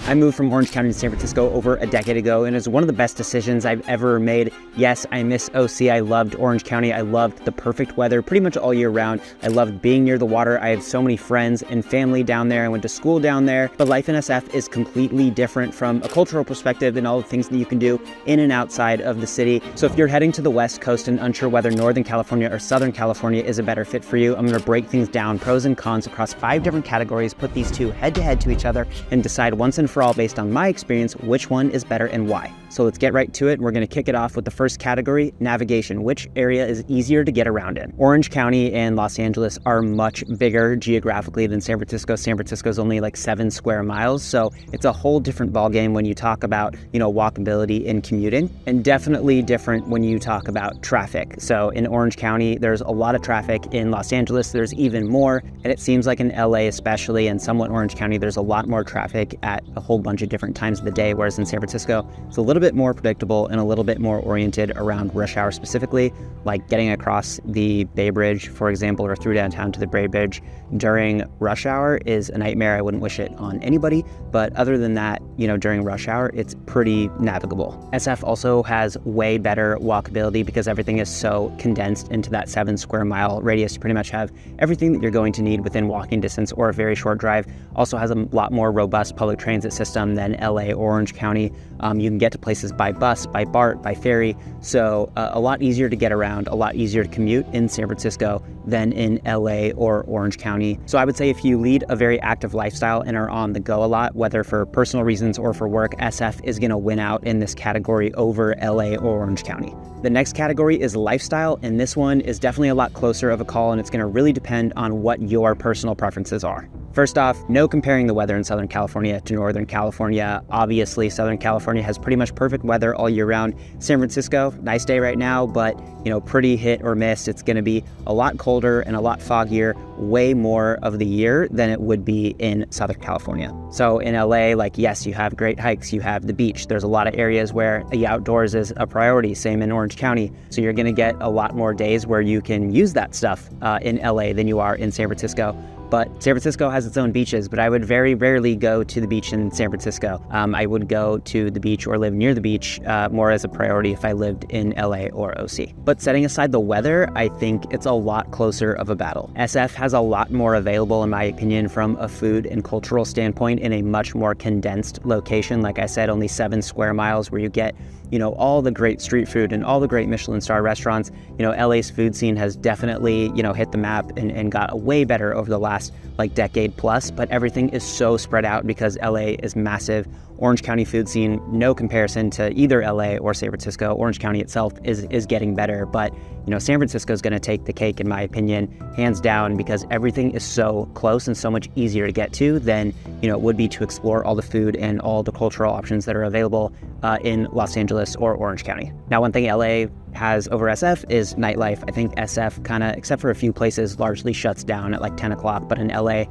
I moved from Orange County to San Francisco over a decade ago, and it's one of the best decisions I've ever made. Yes, I miss OC. I loved Orange County. I loved the perfect weather pretty much all year round. I loved being near the water. I have so many friends and family down there. I went to school down there. But life in SF is completely different from a cultural perspective and all the things that you can do in and outside of the city. So if you're heading to the West Coast and unsure whether Northern California or Southern California is a better fit for you, I'm going to break things down, pros and cons, across 5 different categories, put these two head to head to each other, and decide once and for all, based on my experience, which one is better and why. So let's get right to it. We're going to kick it off with the first category, navigation. Which area is easier to get around in? Orange County and Los Angeles are much bigger geographically than San Francisco. San Francisco is only like 7 square miles, so it's a whole different ballgame when you talk about, walkability and commuting, and definitely different when you talk about traffic. So in Orange County, there's a lot of traffic. In Los Angeles, there's even more, and it seems like in LA especially, and somewhat Orange County, there's a lot more traffic at a whole bunch of different times of the day, whereas in San Francisco, it's a little bit more predictable and a little bit more oriented around rush hour specifically, like getting across the Bay Bridge, for example, or through downtown to the Bay Bridge during rush hour is a nightmare. I wouldn't wish it on anybody, but other than that, during rush hour, it's pretty navigable. SF also has way better walkability because everything is so condensed into that 7 square mile radius. You pretty much have everything that you're going to need within walking distance or a very short drive. Also has a lot more robust public transit system than LA or Orange County. You can get to places by bus, by BART, by ferry. So a lot easier to get around, a lot easier to commute in San Francisco than in LA or Orange County. So I would say if you lead a very active lifestyle and are on the go a lot, whether for personal reasons or for work, SF is going to win out in this category over LA or Orange County. The next category is lifestyle, and this one is definitely a lot closer of a call, and it's going to really depend on what your personal preferences are. First off, no comparing the weather in Southern California to Northern California. Obviously, Southern California has pretty much perfect weather all year round. San Francisco, nice day right now, but pretty hit or miss. It's going to be a lot colder and a lot foggier way more of the year than it would be in Southern California. So in LA, yes, you have great hikes, you have the beach. There's a lot of areas where the outdoors is a priority, same in Orange County. So you're going to get a lot more days where you can use that stuff in LA than you are in San Francisco. But San Francisco has its own beaches, but I would very rarely go to the beach in San Francisco. I would go to the beach or live near the beach more as a priority if I lived in LA or OC. But setting aside the weather, I think it's a lot closer of a battle. SF has a lot more available, in my opinion, from a food and cultural standpoint in a much more condensed location. Like I said, only 7 square miles where you get all the great street food and all the great Michelin star restaurants. LA's food scene has definitely, hit the map and got way better over the last decade plus, but everything is so spread out because LA is massive. Orange County food scene, no comparison to either LA or San Francisco. Orange County itself is getting better, but San Francisco is going to take the cake in my opinion, hands down, because everything is so close and so much easier to get to than it would be to explore all the food and all the cultural options that are available in Los Angeles or Orange County. Now, one thing LA has over SF is nightlife. I think SF kind of, except for a few places, largely shuts down at 10 o'clock, but in LA,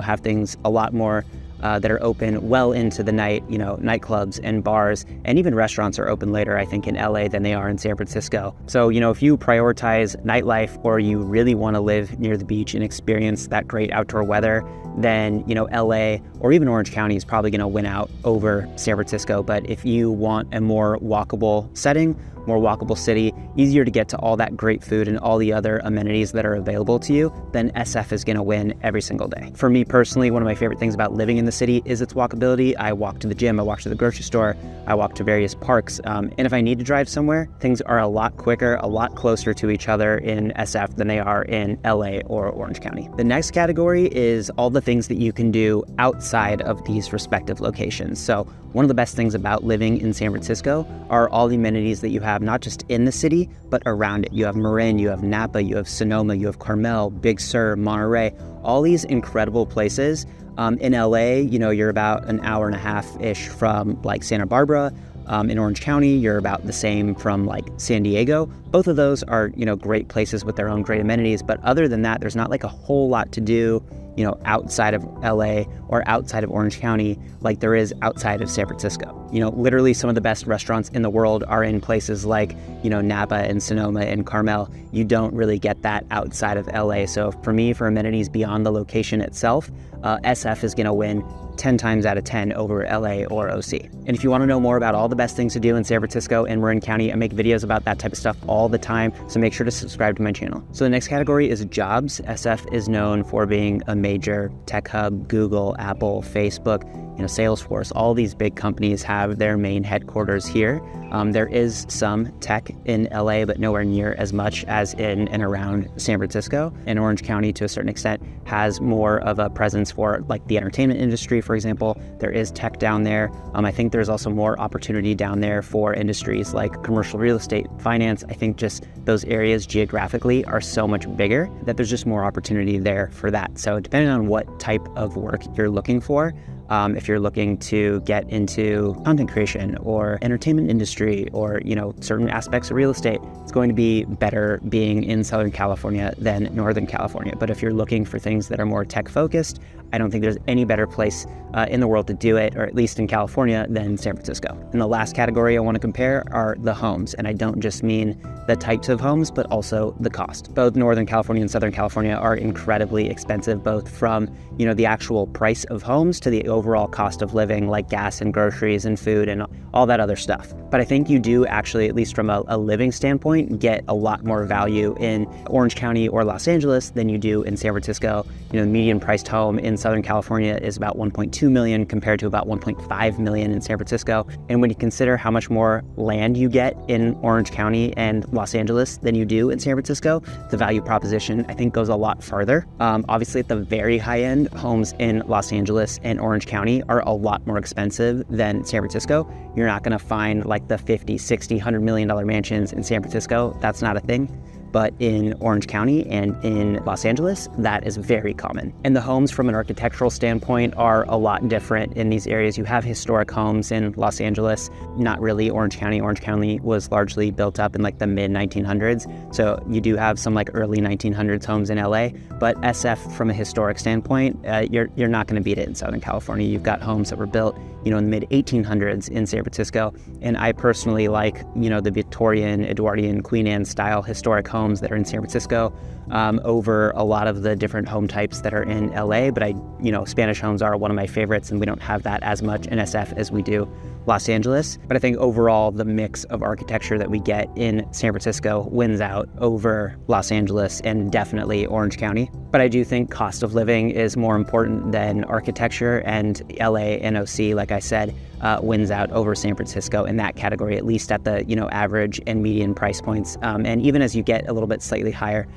have things a lot more that are open well into the night. Nightclubs and bars and even restaurants are open later, I think, in LA than they are in San Francisco. So, if you prioritize nightlife or you really want to live near the beach and experience that great outdoor weather, then, LA or even Orange County is probably going to win out over San Francisco. But if you want a more walkable setting, more walkable city, easier to get to all that great food and all the other amenities that are available to you, then SF is going to win every single day. For me personally, one of my favorite things about living in the city is its walkability. I walk to the gym, I walk to the grocery store, I walk to various parks, and if I need to drive somewhere, things are a lot quicker, a lot closer to each other in SF than they are in LA or Orange County. The next category is all the things that you can do outside of these respective locations. So one of the best things about living in San Francisco are all the amenities that you have, not just in the city, but around it. You have Marin, you have Napa, you have Sonoma, you have Carmel, Big Sur, Monterey, all these incredible places. In LA, you're about an hour and a half-ish from Santa Barbara. In Orange County, you're about the same from San Diego. Both of those are, great places with their own great amenities. But other than that, there's not a whole lot to do outside of LA or outside of Orange County like there is outside of San Francisco. Literally some of the best restaurants in the world are in places like, Napa and Sonoma and Carmel. You don't really get that outside of LA. So for me, for amenities beyond the location itself, SF is going to win 10 times out of 10 over LA or OC. And if you want to know more about all the best things to do in San Francisco and Marin County, I make videos about that type of stuff all the time, so make sure to subscribe to my channel. So the next category is jobs. SF is known for being a major tech hub. Google, Apple, Facebook, Salesforce, all these big companies have their main headquarters here. There is some tech in LA, but nowhere near as much as in and around San Francisco. And Orange County, to a certain extent, has more of a presence for like the entertainment industry, for example. There is tech down there. I think there's also more opportunity down there for industries like commercial real estate, finance. I think just those areas geographically are so much bigger that there's just more opportunity there for that. So depending on what type of work you're looking for, if you're looking to get into content creation or entertainment industry or, certain aspects of real estate, it's going to be better being in Southern California than Northern California. But if you're looking for things that are more tech focused, I don't think there's any better place in the world to do it, or at least in California, than San Francisco. And the last category I want to compare are the homes. And I don't just mean the types of homes, but also the cost. Both Northern California and Southern California are incredibly expensive, both from, the actual price of homes to the overall cost of living, like gas and groceries and food and all that other stuff. But I think you do actually, at least from a living standpoint, get a lot more value in Orange County or Los Angeles than you do in San Francisco. The median priced home in Southern California is about 1.2 million compared to about 1.5 million in San Francisco. And when you consider how much more land you get in Orange County and Los Angeles than you do in San Francisco, the value proposition, I think, goes a lot farther. Obviously, at the very high end, homes in Los Angeles and Orange County are a lot more expensive than San Francisco. You're not going to find like the 50, 60, $100 million mansions in San Francisco. That's not a thing. But in Orange County and in Los Angeles, that is very common. And the homes from an architectural standpoint are a lot different in these areas. You have historic homes in Los Angeles, not really Orange County. Orange County was largely built up in like the mid 1900s. So you do have some like early 1900s homes in LA, but SF from a historic standpoint, you're not gonna beat it in Southern California. You've got homes that were built in the mid 1800s in San Francisco. And I personally like, the Victorian, Edwardian, Queen Anne style historic homes that are in San Francisco over a lot of the different home types that are in LA. But Spanish homes are one of my favorites, and we don't have that as much in SF as we do Los Angeles. But I think overall, the mix of architecture that we get in San Francisco wins out over Los Angeles and definitely Orange County. But I do think cost of living is more important than architecture, and LA and OC, like I said, wins out over San Francisco in that category, at least at the average and median price points. And even as you get a little bit slightly higher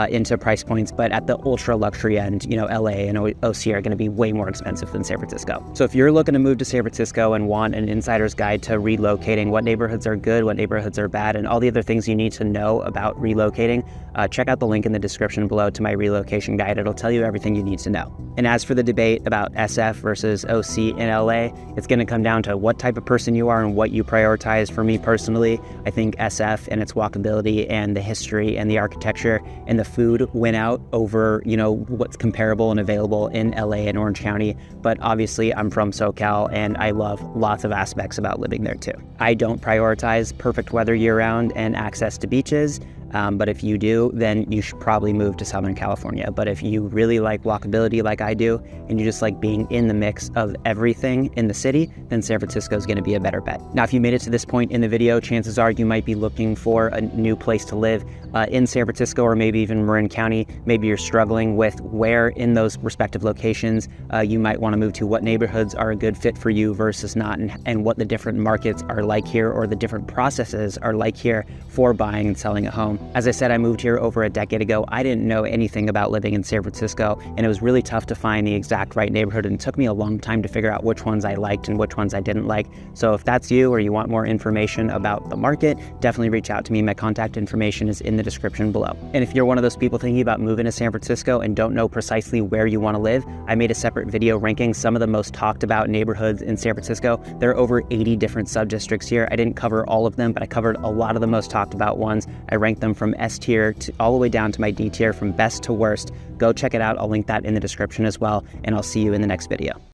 into price points, but at the ultra luxury end, LA and OC are going to be way more expensive than San Francisco. So if you're looking to move to San Francisco and want an insider's guide to relocating, what neighborhoods are good, what neighborhoods are bad, and all the other things you need to know about relocating, check out the link in the description below to my relocation guide. It'll tell you everything you need to know. And as for the debate about SF versus OC in LA, it's going to come down to what type of person you are and what you prioritize. For me personally, I think SF and its walkability and the history and the architecture and the food win out over, what's comparable and available in LA and Orange County. But obviously I'm from SoCal and I love lots of aspects about living there too. I don't prioritize perfect weather year round and access to beaches. But if you do, then you should probably move to Southern California. But if you really like walkability like I do, and you just like being in the mix of everything in the city, then San Francisco is going to be a better bet. Now, if you made it to this point in the video, chances are you might be looking for a new place to live in San Francisco or maybe even Marin County. Maybe you're struggling with where in those respective locations you might want to move to, what neighborhoods are a good fit for you versus not, and what the different markets are like here or the different processes are like here for buying and selling a home. As I said, I moved here over a decade ago. I didn't know anything about living in San Francisco, and it was really tough to find the exact right neighborhood, and it took me a long time to figure out which ones I liked and which ones I didn't like. So if that's you or you want more information about the market, definitely reach out to me. My contact information is in the description below. And if you're one of those people thinking about moving to San Francisco and don't know precisely where you want to live, I made a separate video ranking some of the most talked about neighborhoods in San Francisco. There are over 80 different sub-districts here. I didn't cover all of them, but I covered a lot of the most talked about ones. I ranked them from S tier to all the way down to my D tier, from best to worst. Go check it out. I'll link that in the description as well, and I'll see you in the next video.